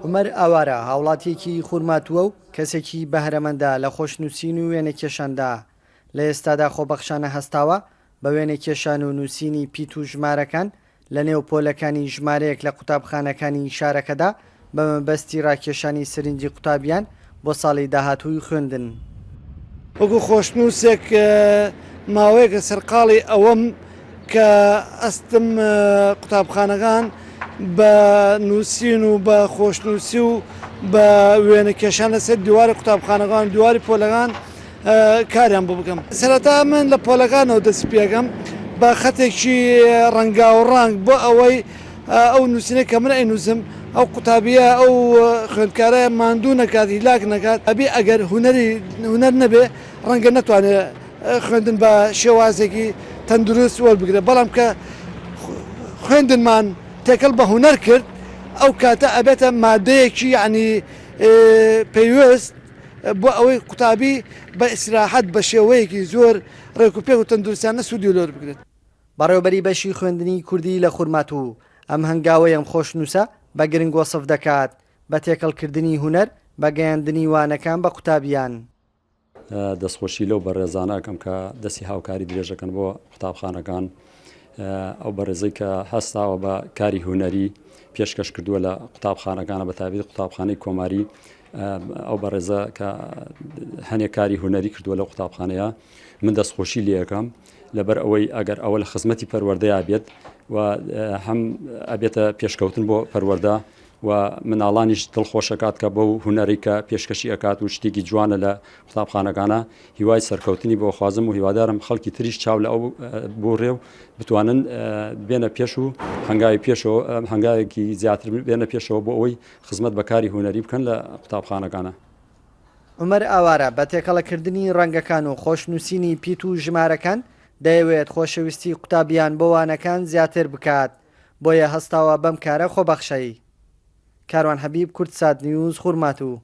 عومەر ئاوارە هاوڵاتیەکی خورماتووە و کەسێکی بەهرەمەندە لە خۆشنووسین و وێنە کێشاندا لە ئێستادا خۆبەخشانە هەستاوە بە وێنە کێشان و نووسینی پیت و ژمارەکان لە نێو پۆلەکانی ژمارەیەک لە قوتابخانەکانی شارەکەدا بە مەبەستی ڕاکێشانی سرنجی قوتابیان بۆ ساڵی داهاتووی خوێندن. وەکو خۆشنووسێک ماوەیەکە سەرقاڵی ئەوەم کە ئەستم قوتابخانەکان بە نووسین و بە خۆشنووسی و بە وێنە کێشان لەسەر دیواری قوتابخانەکان دیواری پۆلەکان کاریان بۆ بکەم. سەرەتا من لە پۆلەکانەوە دەست پێەکەم بە خەتێکی ڕەنگاوڕنگ بۆ ئەوەی ئەو نووسینە کە من ئەینووسم ئەو قوتابیە ئەو خوێندکارە ماندوو نەکات هیلاک نەکات ئەبێ ئەگەر هونەر نەبێ ڕەنگە نەتوانێت خوێندن بە شێوازێکی تەندروست وەربگرێت بەڵام کە خوێندنمان تێکەڵ بە هونەر کرد ئەو کاتە ئەبێتە مادەیەکی یعنی پێویست بۆ ئەوەی قوتابی بە ئیسراحەت بە شێوەیەکی زۆر ڕێکوپێک و تەندروستیانە سوودی لۆر بگرێت. بەڕێوەبەری بەشی خوێندنی کوردی لە خورماتوو ئەم هەنگاوەیەم خۆشنووسە بە گرنگ وەسف دەکات بە تێکەڵکردنی هونەر بە گەیاندنی وانەکان بە قوتابیان. دەستخۆشی لەو بەڕێزانەکەم کە دەستی هاوکاری درێژەکەن بۆ قوتابخانەکان ئەو بەڕێزەی کە هەستاوە بە کاری هونەری پێشکەش کردووە لە قوتابخانەکانە بە تابێت قوتابخانەی کۆماری ئەو بەڕێزە کە هەنێک کاری هونەری کردووە لە قوتابخانەیە من دەستخۆشی لێەکەم لەبەر ئەوەی ئەگەر ئەوە لە خزمەتی پەروەردەیە بێت و هەم ئەبێتە پێشکەوتن بۆ پەروەردە و مناڵانیش دڵخۆشەکات کە بەو هونەری کە پێشکەشی ئەکات و شتێکی جوانە لە قوتابخانەکانە هیوای سەرکەوتنی بۆ خوازم و هیوادارم خەڵکی تریش چاو لە ئەو بۆ ڕێو بتوانن بێنە پێش و هەنگاوی پێشەوە هەنگاوێکی زیاتر بێنە پێشەوە بۆ ئەوەی خزمەت بەکاری هونەری بکەن لە قوتابخانەکانە. عومەر ئاوارە بە تێکەڵەکردنی ڕەنگەکان و خۆشنووسینی پیت و ژمارەکان دەیەوێت خۆشەویستی قوتابیان بۆ وانەکان زیاتر بکات بۆیە هەستاوە بەم کارە خۆبەخشایی. کاروان حەبیب، کورتسات نیوز، خورماتوو.